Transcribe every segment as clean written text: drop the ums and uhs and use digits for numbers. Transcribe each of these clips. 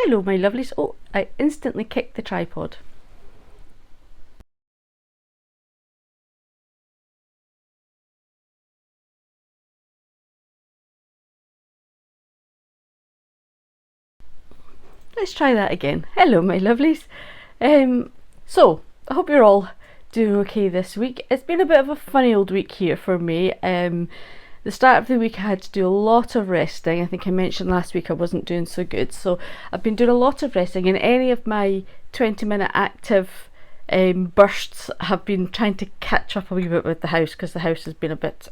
Hello my lovelies. Oh, I instantly kicked the tripod. Let's try that again. Hello my lovelies. So, I hope you're all doing okay this week. It's been a bit of a funny old week here for me. The start of the week I had to do a lot of resting. I think I mentioned last week I wasn't doing so good, so I've been doing a lot of resting, and any of my 20-minute active bursts have been trying to catch up a wee bit with the house, because the house has been a bit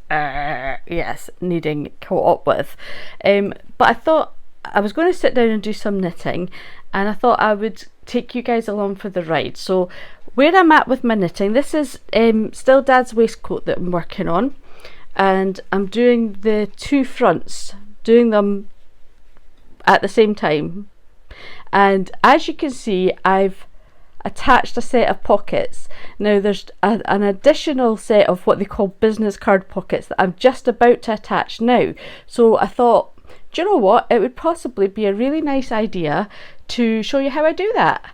needing caught up with. But I thought I was going to sit down and do some knitting, and I thought I would take you guys along for the ride. So where I'm at with my knitting, this is still Dad's waistcoat that I'm working on, and I'm doing the two fronts, doing them at the same time. And as you can see, I've attached a set of pockets. Now there's an additional set of what they call business card pockets that I'm just about to attach now. So I thought, do you know what, it would possibly be a really nice idea to show you how I do that.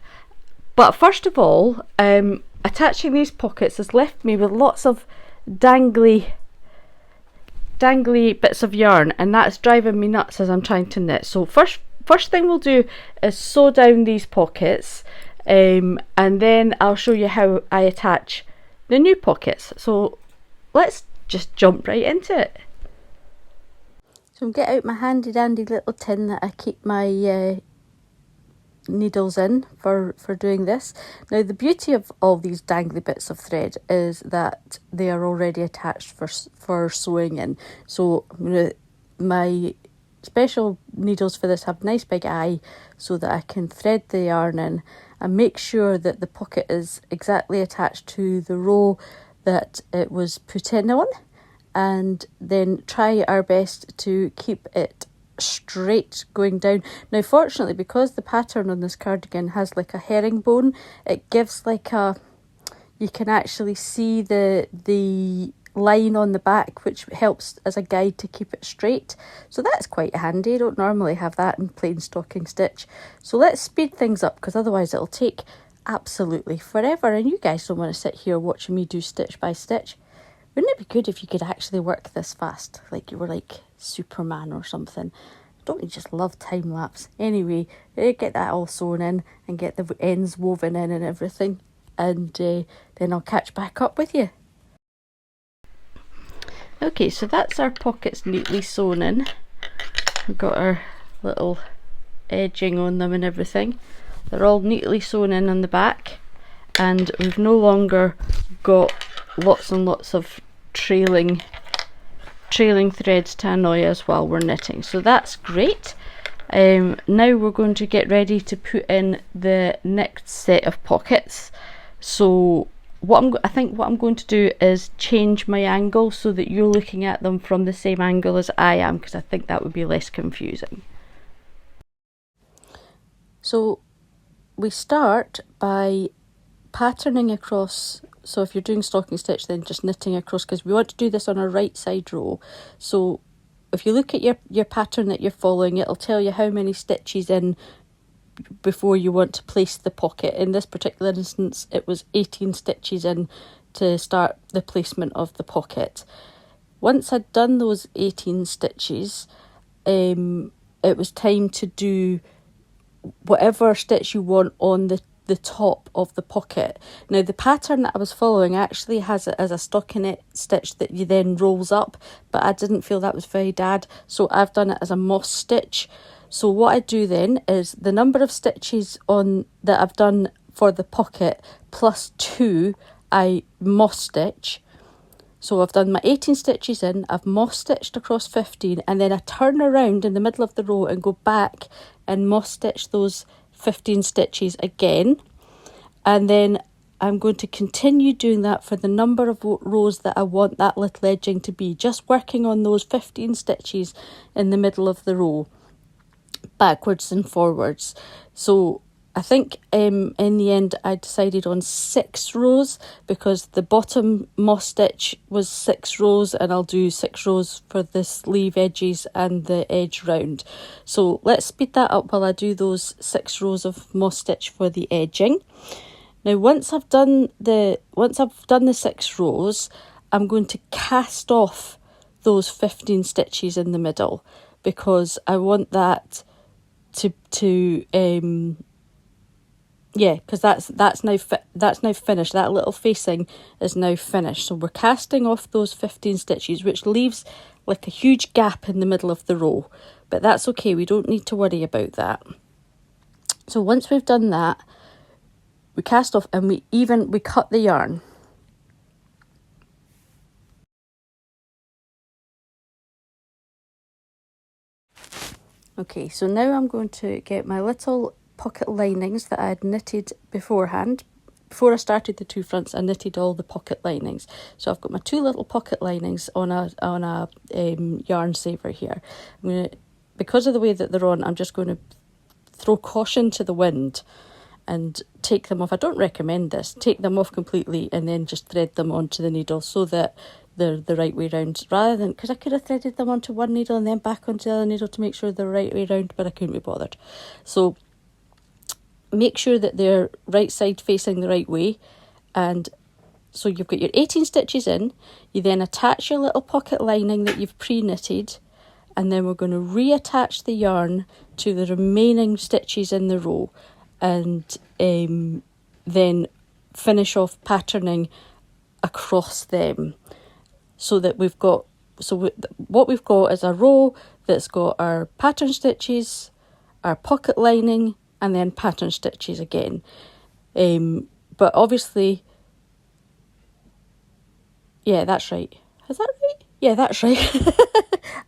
But first of all, attaching these pockets has left me with lots of dangly bits of yarn, and that's driving me nuts as I'm trying to knit. So first thing we'll do is sew down these pockets, and then I'll show you how I attach the new pockets. So let's just jump right into it. So I'm getting out my handy dandy little tin that I keep my needles in for doing this. Now the beauty of all these dangly bits of thread is that they are already attached for sewing in. So my special needles for this have a nice big eye, so that I can thread the yarn in and make sure that the pocket is exactly attached to the row that it was put in on, and then try our best to keep it straight going down. Now fortunately, because the pattern on this cardigan has like a herringbone, it gives like a, you can actually see the line on the back, which helps as a guide to keep it straight. So that's quite handy. I don't normally have that in plain stocking stitch. So let's speed things up, because otherwise it'll take absolutely forever, and you guys don't want to sit here watching me do stitch by stitch. Wouldn't it be good if you could actually work this fast, like you were like Superman or something? Don't you just love time lapse? Anyway, get that all sewn in and get the ends woven in and everything, and then I'll catch back up with you. Okay, so that's our pockets neatly sewn in. We've got our little edging on them and everything. They're all neatly sewn in on the back, and we've no longer got lots and lots of trailing threads to annoy us while we're knitting. So that's great. Now we're going to get ready to put in the next set of pockets. So I think what I'm going to do is change my angle so that you're looking at them from the same angle as I am, because I think that would be less confusing. So we start by patterning across. So if you're doing stocking stitch, then just knitting across, because we want to do this on our right side row. So if you look at your pattern that you're following, it'll tell you how many stitches in before you want to place the pocket. In this particular instance, it was 18 stitches in to start the placement of the pocket. Once I'd done those 18 stitches, it was time to do whatever stitch you want on the top of the pocket. Now the pattern that I was following actually has it as a stockinette stitch that you then rolls up, but I didn't feel that was very dad, so I've done it as a moss stitch. So what I do then is the number of stitches on that I've done for the pocket plus 2 I moss stitch. So I've done my 18 stitches in, I've moss stitched across 15, and then I turn around in the middle of the row and go back and moss stitch those 15 stitches again, and then I'm going to continue doing that for the number of rows that I want that little edging to be, just working on those 15 stitches in the middle of the row, backwards and forwards. So I think in the end I decided on 6 rows because the bottom moss stitch was 6 rows, and I'll do 6 rows for the sleeve edges and the edge round. So let's speed that up while I do those 6 rows of moss stitch for the edging. Now once I've done the 6 rows, I'm going to cast off those 15 stitches in the middle, because I want that because that's now finished. That little facing is now finished. So we're casting off those 15 stitches, which leaves like a huge gap in the middle of the row. But that's okay, we don't need to worry about that. So once we've done that, we cast off and we cut the yarn. Okay, so now I'm going to get my little pocket linings that I had knitted beforehand. Before I started the 2 fronts, I knitted all the pocket linings. So I've got my 2 little pocket linings on a yarn saver here. Because of the way that they're on, I'm just going to throw caution to the wind and take them off. I don't recommend this. Take them off completely and then just thread them onto the needle so that they're the right way round, rather than, because I could have threaded them onto one needle and then back onto the other needle to make sure they're the right way round, but I couldn't be bothered. So make sure that they're right side facing the right way. And so you've got your 18 stitches in, you then attach your little pocket lining that you've pre-knitted, and then we're going to reattach the yarn to the remaining stitches in the row, and then finish off patterning across them, so that what we've got is a row that's got our pattern stitches, our pocket lining, and then pattern stitches again. But obviously, yeah, that's right. Is that right? Yeah, that's right.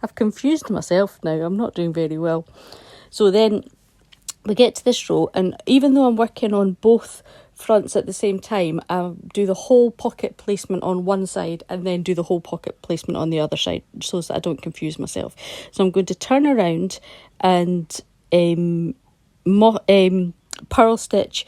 I've confused myself now. I'm not doing very well. So then we get to this row, and even though I'm working on both fronts at the same time, I'll do the whole pocket placement on one side and then do the whole pocket placement on the other side, so that I don't confuse myself. So I'm going to turn around and purl stitch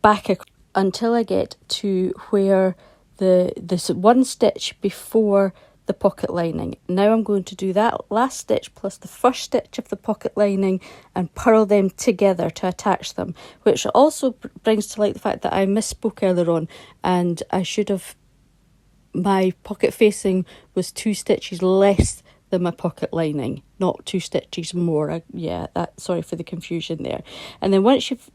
back until I get to where this one stitch before the pocket lining. Now I'm going to do that last stitch plus the first stitch of the pocket lining and purl them together to attach them, which also brings to light the fact that I misspoke earlier on, and I should have, my pocket facing was 2 stitches less than my pocket lining, not 2 stitches more. Sorry for the confusion there. And then once you've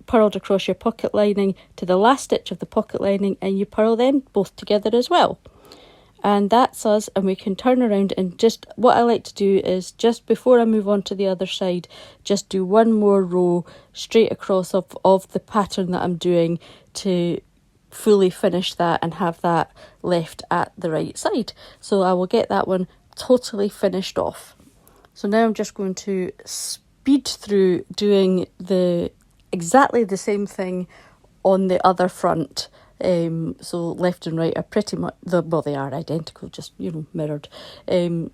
purled across your pocket lining to the last stitch of the pocket lining, and you purl them both together as well. And that's us, and we can turn around, and just what I like to do is, just before I move on to the other side, just do one more row straight across of the pattern that I'm doing to fully finish that and have that left at the right side. So I will get that one totally finished off. So now I'm just going to speed through doing exactly the same thing on the other front. So left and right are pretty much, they are identical, just, mirrored. And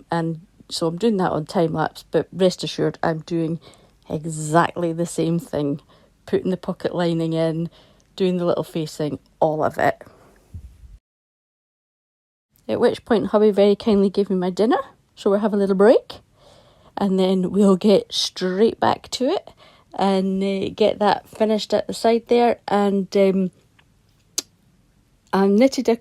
so I'm doing that on time lapse, but rest assured I'm doing exactly the same thing. Putting the pocket lining in, doing the little facing, all of it. At which point hubby very kindly gave me my dinner, so we'll have a little break. And then we'll get straight back to it and get that finished at the side there. And I knitted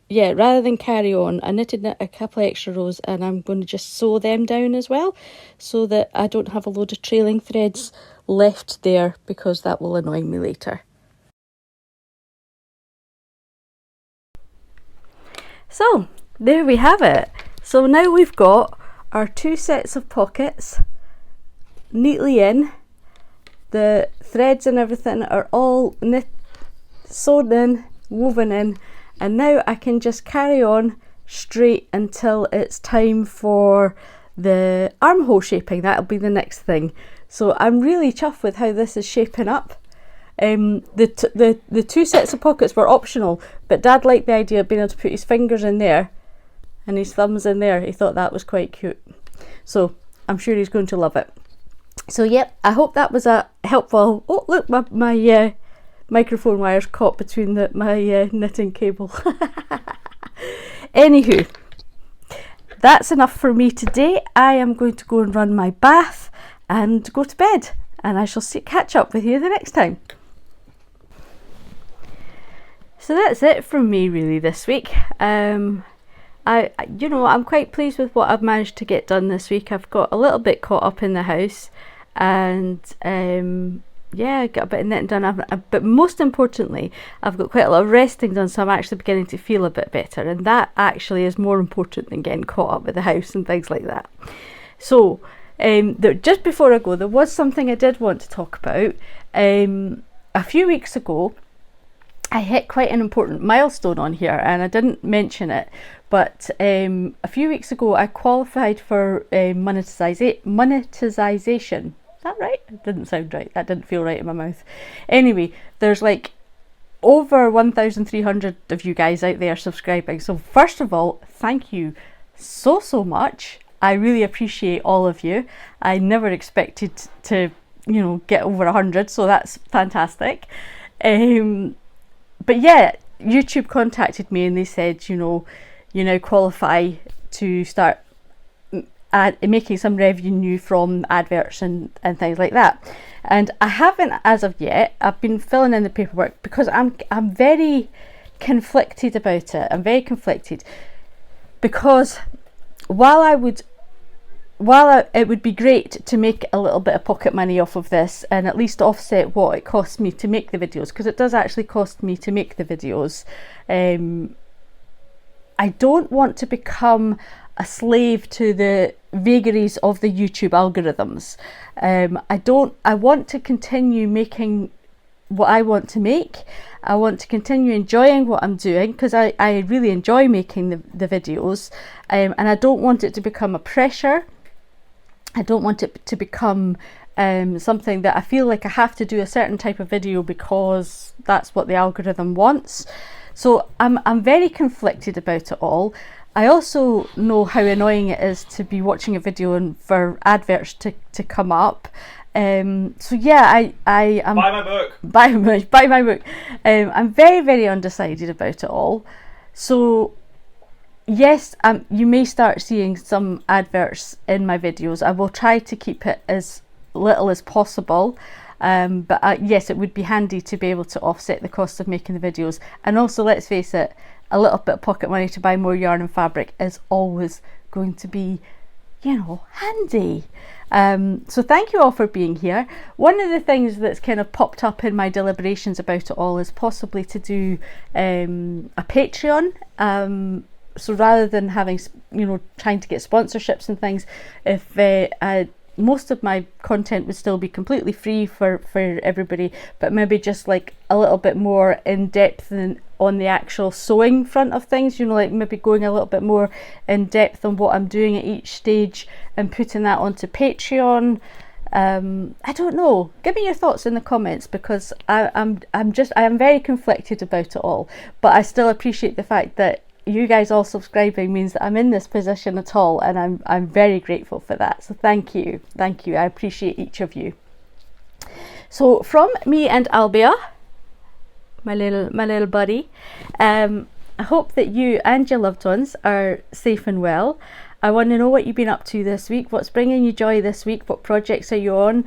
rather than carry on, I knitted a couple of extra rows, and I'm going to just sew them down as well, so that I don't have a load of trailing threads left there, because that will annoy me later. So there we have it. So now we've got our 2 sets of pockets neatly in. The threads and everything are all sewn in, woven in, and now I can just carry on straight until it's time for the armhole shaping. That'll be the next thing. So I'm really chuffed with how this is shaping up. The 2 sets of pockets were optional, but Dad liked the idea of being able to put his fingers in there and his thumbs in there. He thought that was quite cute, so I'm sure he's going to love it. So yep, I hope that was a helpful. Oh look, my microphone wire's caught between my knitting cable. Anywho, that's enough for me today. I am going to go and run my bath and go to bed, and I shall catch up with you the next time. So that's it from me really this week. I'm quite pleased with what I've managed to get done this week. I've got a little bit caught up in the house, and I got a bit of knitting done. But most importantly, I've got quite a lot of resting done, so I'm actually beginning to feel a bit better, and that actually is more important than getting caught up with the house and things like that. So just before I go, there was something I did want to talk about. A few weeks ago, I hit quite an important milestone on here, and I didn't mention it, but a few weeks ago I qualified for monetization. Is that right? It didn't sound right. That didn't feel right in my mouth. Anyway, there's like over 1,300 of you guys out there subscribing. So first of all, thank you so much. I really appreciate all of you. I never expected to, get over 100, so that's fantastic. But yeah, YouTube contacted me and they said, you now qualify to start making some revenue from adverts and things like that. And I haven't as of yet. I've been filling in the paperwork because I'm very conflicted about it. I'm very conflicted because while it would be great to make a little bit of pocket money off of this and at least offset what it costs me to make the videos, because it does actually cost me to make the videos, I don't want to become a slave to the vagaries of the YouTube algorithms. I want to continue making what I want to make. I want to continue enjoying what I'm doing because I really enjoy making the videos, and I don't want it to become a pressure. I don't want it to become something that I feel like I have to do a certain type of video because that's what the algorithm wants. So I'm very conflicted about it all. I also know how annoying it is to be watching a video and for adverts to come up. So yeah, I am buy my book. Buy my book. I'm very undecided about it all. So yes, you may start seeing some adverts in my videos. I will try to keep it as little as possible, but yes, it would be handy to be able to offset the cost of making the videos. And also, let's face it, a little bit of pocket money to buy more yarn and fabric is always going to be, handy. So thank you all for being here. One of the things that's kind of popped up in my deliberations about it all is possibly to do a Patreon. So rather than having, trying to get sponsorships and things, if most of my content would still be completely free for everybody, but maybe just like a little bit more in depth on the actual sewing front of things, like maybe going a little bit more in depth on what I'm doing at each stage and putting that onto Patreon. I don't know. Give me your thoughts in the comments, because I am very conflicted about it all, but I still appreciate the fact that you guys all subscribing means that I'm in this position at all, and I'm very grateful for that. So thank you. I appreciate each of you. So from me and Albia, my little buddy, I hope that you and your loved ones are safe and well. I want to know what you've been up to this week, what's bringing you joy this week, what projects are you on,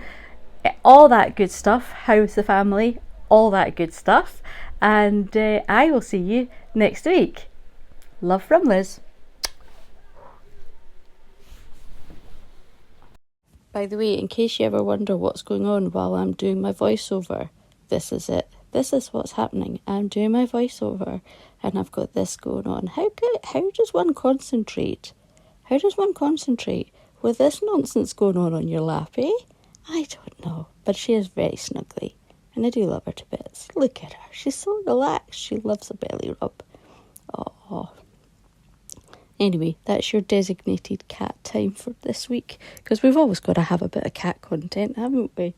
all that good stuff. How's the family? All that good stuff. And I will see you next week. Love from Liz. By the way, in case you ever wonder what's going on while I'm doing my voiceover, this is it. This is what's happening. I'm doing my voiceover and I've got this going on. How does one concentrate? How does one concentrate with this nonsense going on your lap, eh? I don't know. But she is very snuggly and I do love her to bits. Look at her. She's so relaxed. She loves a belly rub. Oh. Anyway, that's your designated cat time for this week, because we've always got to have a bit of cat content, haven't we?